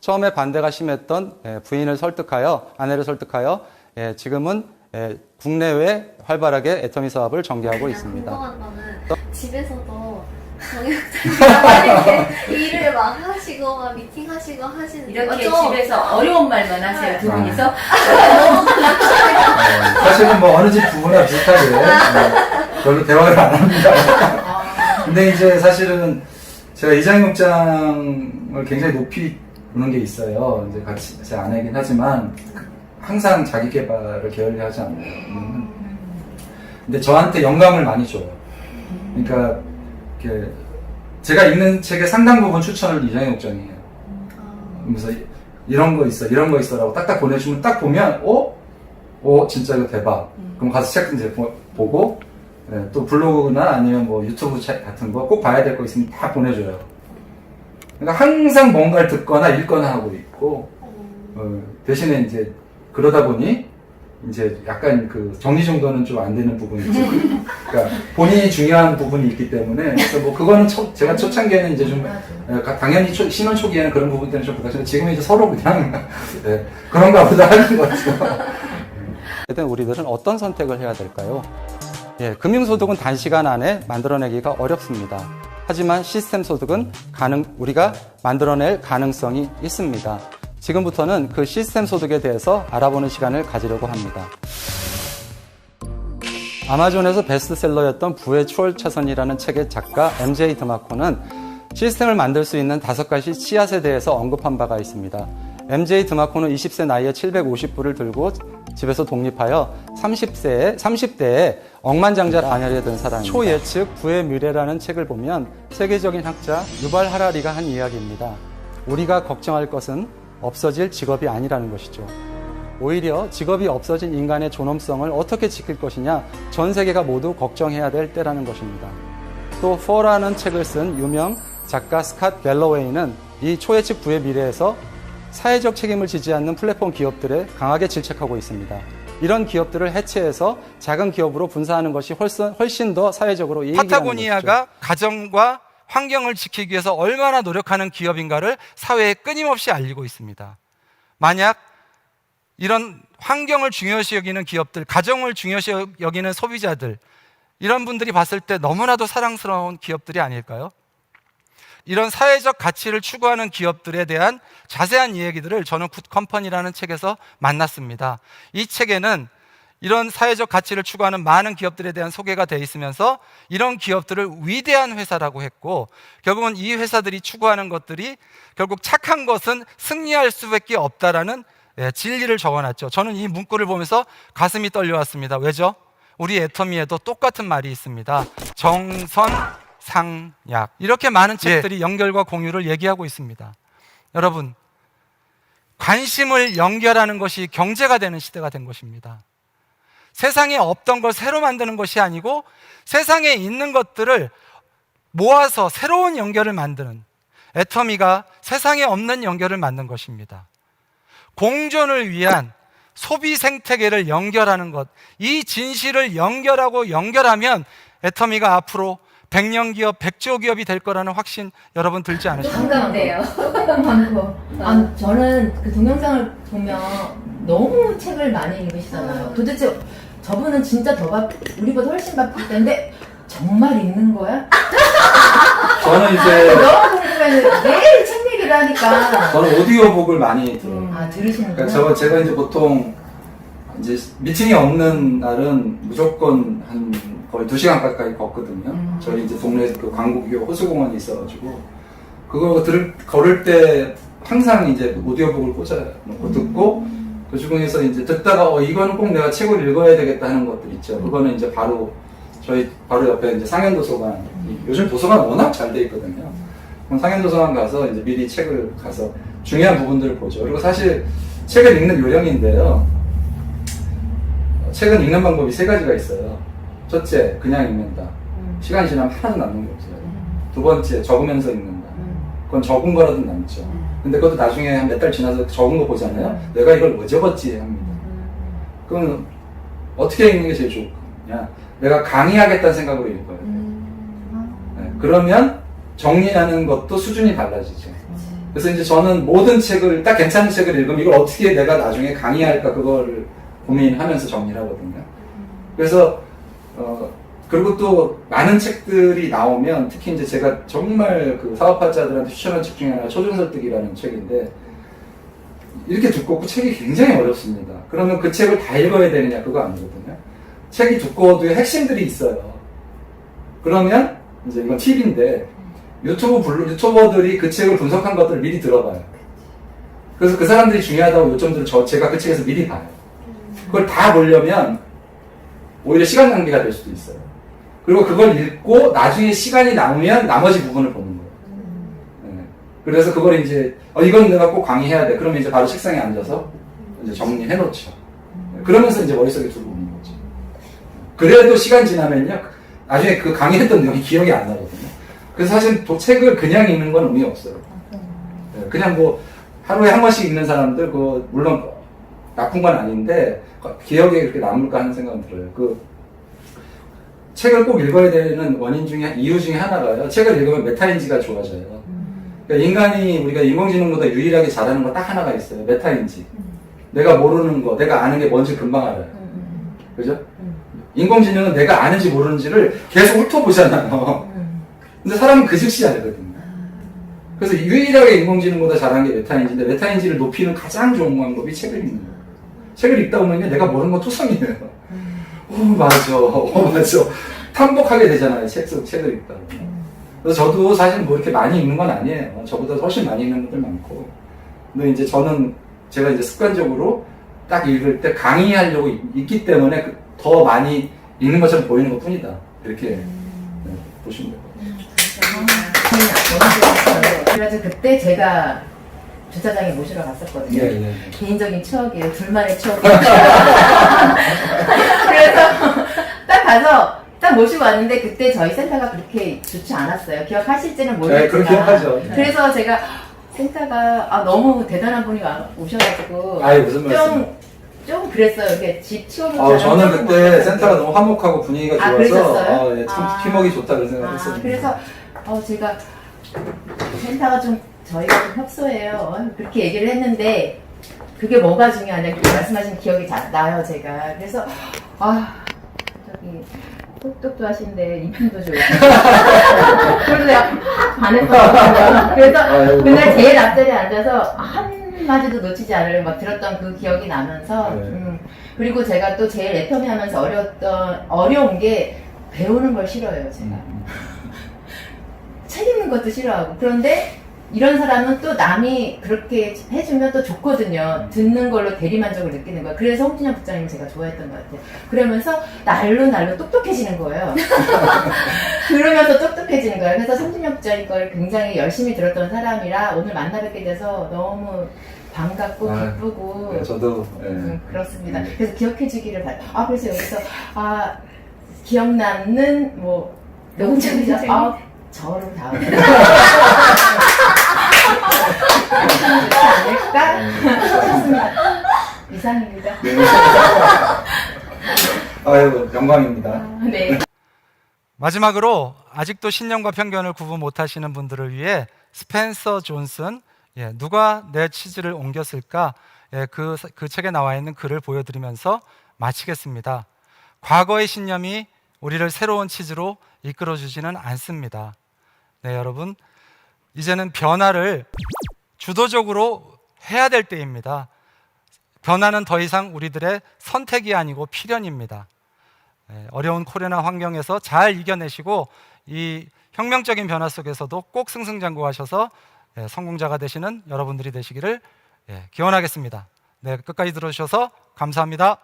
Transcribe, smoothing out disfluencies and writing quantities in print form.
처음에 반대가 심했던 부인을 설득하여, 아내를 설득하여 지금은 국내외 활발하게 애터미 사업을 전개하고 있습니다. 궁금한 거는 집에서도 정약자님이 일을 막 하시고 막 미팅하시고 하시는 이렇게 집에서 어려운 말만 하세요, 두 분이서? 사실은 뭐 어느 집 부부나 비슷하게 별로 대화를 안 합니다. 근데 이제 사실은 제가 이장육장을 굉장히 높이 보는 게 있어요. 이제 같이 제 아내긴 하지만 항상 자기 개발을 게을리하지 않아요. 근데 저한테 영감을 많이 줘요. 그러니까 이렇게 제가 읽는 책의 상당 부분 추천을 이장육장이에요. 그래서 이런 거 있어, 이런 거 있어라고 딱딱 보내주면 딱 보면 진짜 이거 대박. 그럼 가서 책 이제 보고 또 블로그나 아니면 뭐 유튜브 책 같은 거 꼭 봐야 될 거 있으면 다 보내줘요. 그러니까 항상 뭔가를 듣거나 읽거나 하고 있고 대신에 이제 그러다 보니 이제 약간 그 정리정돈은 좀 안 되는 부분이 있죠. 그러니까 본인이 중요한 부분이 있기 때문에 그래서 뭐 그거는 제가 초창기에는 이제 좀 당연히 신혼 초기에는 그런 부분 때문에 좀 부담스러운데 지금은 이제 서로 그냥 그런가 보다 하는 것 같아요. 일단 우리들은 어떤 선택을 해야 될까요? 금융소득은 단시간 안에 만들어내기가 어렵습니다. 하지만 시스템 소득은 우리가 만들어낼 가능성이 있습니다. 지금부터는 그 시스템 소득에 대해서 알아보는 시간을 가지려고 합니다. 아마존에서 베스트셀러였던 부의 추월차선이라는 책의 작가 MJ 드마코는 시스템을 만들 수 있는 5가지 씨앗에 대해서 언급한 바가 있습니다. MJ 드마코는 20세 나이에 750불을 들고 집에서 독립하여 30대에 억만장자를 아내를 든 사람입니다. 초예측 부의 미래라는 책을 보면 세계적인 학자 유발 하라리가 한 이야기입니다. 우리가 걱정할 것은 없어질 직업이 아니라는 것이죠. 오히려 직업이 없어진 인간의 존엄성을 어떻게 지킬 것이냐, 전 세계가 모두 걱정해야 될 때라는 것입니다. 또 포라는 책을 쓴 유명 작가 스캇 갤러웨이는 이 초예측 부의 미래에서 사회적 책임을 지지 않는 플랫폼 기업들에 강하게 질책하고 있습니다. 이런 기업들을 해체해서 작은 기업으로 분사하는 것이 훨씬 더 사회적으로 이익이라는 것이죠. 파타고니아가 가정과 환경을 지키기 위해서 얼마나 노력하는 기업인가를 사회에 끊임없이 알리고 있습니다. 만약 이런 환경을 중요시 여기는 기업들, 가정을 중요시 여기는 소비자들, 이런 분들이 봤을 때 너무나도 사랑스러운 기업들이 아닐까요? 이런 사회적 가치를 추구하는 기업들에 대한 자세한 이야기들을 저는 굿컴퍼니라는 책에서 만났습니다. 이 책에는 이런 사회적 가치를 추구하는 많은 기업들에 대한 소개가 되어 있으면서 이런 기업들을 위대한 회사라고 했고, 결국은 이 회사들이 추구하는 것들이 결국 착한 것은 승리할 수밖에 없다라는 진리를 적어놨죠. 저는 이 문구를 보면서 가슴이 떨려왔습니다. 왜죠? 우리 애터미에도 똑같은 말이 있습니다. 정선상약. 이렇게 많은 책들이 연결과 공유를 얘기하고 있습니다. 여러분, 관심을 연결하는 것이 경제가 되는 시대가 된 것입니다. 세상에 없던 걸 새로 만드는 것이 아니고 세상에 있는 것들을 모아서 새로운 연결을 만드는, 애터미가 세상에 없는 연결을 만든 것입니다. 공존을 위한 소비 생태계를 연결하는 것, 이 진실을 연결하면 애터미가 앞으로 100년 기업, 100조 기업이 될 거라는 확신 여러분 들지 않으십니까? 반갑네요. 많고. 저는 그 동영상을 보면 너무 책을 많이 읽으시잖아요. 도대체 저분은 진짜 우리보다 훨씬 바쁠 텐데 정말 읽는 거야? 저는 이제 너무 궁금해서 매일 책 얘기를 하니까. 저는 오디오북을 많이 들어요. 들으시는구나. 그러니까 제가 이제 보통 이제 미팅이 없는 날은 무조건 한 거의 2시간 가까이 걷거든요. 저희 이제 동네 그 광국교 호수공원이 있어가지고 그거 걸을 때 항상 이제 오디오북을 꽂아놓고 듣고 그 중에서 이제 듣다가 이거는 꼭 내가 책을 읽어야 되겠다 하는 것들 있죠. 그거는 이제 저희 바로 옆에 이제 상현도서관, 요즘 도서관 워낙 잘 돼 있거든요. 그럼 상현도서관 가서 이제 미리 책을 가서 중요한 부분들을 보죠. 그리고 사실 책을 읽는 요령인데요. 책은 읽는 방법이 3가지가 있어요. 첫째, 그냥 읽는다. 시간이 지나면 하나도 남는 게 없어요. 두 번째, 적으면서 읽는다. 그건 적은 거라도 남죠. 근데 그것도 나중에 한 몇 달 지나서 적은 거 보잖아요. 내가 이걸 뭐 적었지 합니다. 그럼 어떻게 읽는 게 제일 좋냐? 내가 강의하겠다는 생각으로 읽어야 돼요. 네, 그러면 정리하는 것도 수준이 달라지죠. 그래서 이제 저는 모든 책을, 딱 괜찮은 책을 읽으면 이걸 어떻게 내가 나중에 강의할까 그걸 고민하면서 정리를 하거든요. 그래서, 그리고 또 많은 책들이 나오면 특히 이제 제가 정말 그 사업하자들한테 추천한 책 중에 하나가 초중설득이라는 책인데 이렇게 두껍고 책이 굉장히 어렵습니다. 그러면 그 책을 다 읽어야 되느냐 그거 아니거든요. 책이 두꺼워도 핵심들이 있어요. 그러면 이제 이건 팁인데 유튜버들이 그 책을 분석한 것들을 미리 들어봐요. 그래서 그 사람들이 중요하다고 요점들을 제가 그 책에서 미리 봐요. 그걸 다 보려면 오히려 시간 낭비가 될 수도 있어요. 그리고 그걸 읽고 나중에 시간이 남으면 나머지 부분을 보는 거예요. 네. 그래서 그걸 이제 이건 내가 꼭 강의해야 돼. 그러면 이제 바로 책상에 앉아서 이제 정리해 놓죠. 그러면서 이제 머릿속에 두고 오는 거죠. 그래도 시간 지나면요 나중에 그 강의했던 내용이 기억이 안 나거든요. 그래서 사실 또 책을 그냥 읽는 건 의미 없어요. 네. 그냥 뭐 하루에 한 번씩 읽는 사람들 그거 물론 나쁜 건 아닌데 기억에 그렇게 남을까 하는 생각은 들어요. 그 책을 꼭 읽어야 되는 이유 중에 하나가요. 책을 읽으면 메타인지가 좋아져요. 그러니까 인간이 우리가 인공지능보다 유일하게 잘하는 거 딱 하나가 있어요. 메타인지. 내가 모르는 거, 내가 아는 게 뭔지 금방 알아요. 그죠? 인공지능은 내가 아는지 모르는지를 계속 훑어보잖아요. 근데 사람은 그 즉시 알거든요. 그래서 유일하게 인공지능보다 잘하는 게 메타인지인데 메타인지를 높이는 가장 좋은 방법이 책을 읽는 거예요. 책을 읽다 보면 내가 모르는 거 투성이에요. 맞아. 탐복하게 되잖아요. 책을 읽다 보면. 그래서 저도 사실 뭐 이렇게 많이 읽는 건 아니에요. 저보다 훨씬 많이 읽는 분들 많고. 근데 이제 제가 이제 습관적으로 딱 읽을 때 강의하려고 읽기 때문에 더 많이 읽는 것처럼 보이는 것 뿐이다. 이렇게 보시면 돼요. 그래서 그때 제가 주차장에 모시러 갔었거든요. 예. 개인적인 추억이에요. 둘만의 추억이에요. 그래서 딱 가서 딱 모시고 왔는데 그때 저희 센터가 그렇게 좋지 않았어요. 기억하실지는 모르겠지만. 네, 그렇게 기억하죠. 그래서 제가 센터가 너무 대단한 분이 오셔가지고 아유, 무슨 말씀? 좀 그랬어요. 이렇게 집 치워놓고. 저는 그때 센터가 너무 화목하고 분위기가 좋아서 그러셨어요? 참 팀워크가 좋다 그런 생각했어요. 그래서 제가 센터가 좀 저희가 좀 협소해요. 그렇게 얘기를 했는데 그게 뭐가 중요하냐 말씀하신 기억이 나요. 제가 그래서 저기 똑똑도 하신데 인품도 좋고 그래서 내가 막 반했거든요. 그래서 그날 제일 앞자리에 앉아서 한마디도 놓치지 않으려 막 들었던 그 기억이 나면서 그리고 제가 또 제일 애터미 하면서 어려운 게 배우는 걸 싫어해요. 제가 책 읽는 것도 싫어하고. 그런데 이런 사람은 또 남이 그렇게 해주면 또 좋거든요. 듣는 걸로 대리만족을 느끼는 거예요. 그래서 홍진영 국장님 제가 좋아했던 것 같아요. 그러면서 날로 똑똑해지는 거예요. 그러면서 똑똑해지는 거예요. 그래서 홍진영 국장님 걸 굉장히 열심히 들었던 사람이라 오늘 만나 뵙게 돼서 너무 반갑고 기쁘고. 네, 저도 그렇습니다. 그래서 기억해 주기를 바라요. 그래서 여기서 기억 남는 명장면. 저를 다음에 좋지 않을까 싶습니다. 이상입니다. 아유, 영광입니다. 네. 마지막으로 아직도 신념과 편견을 구분 못하시는 분들을 위해 스펜서 존슨 누가 내 치즈를 옮겼을까 그 책에 나와 있는 글을 보여드리면서 마치겠습니다. 과거의 신념이 우리를 새로운 치즈로 이끌어주지는 않습니다. 네, 여러분, 이제는 변화를 주도적으로 해야 될 때입니다. 변화는 더 이상 우리들의 선택이 아니고 필연입니다. 어려운 코로나 환경에서 잘 이겨내시고 이 혁명적인 변화 속에서도 꼭 승승장구하셔서 성공자가 되시는 여러분들이 되시기를 기원하겠습니다. 네, 끝까지 들어주셔서 감사합니다.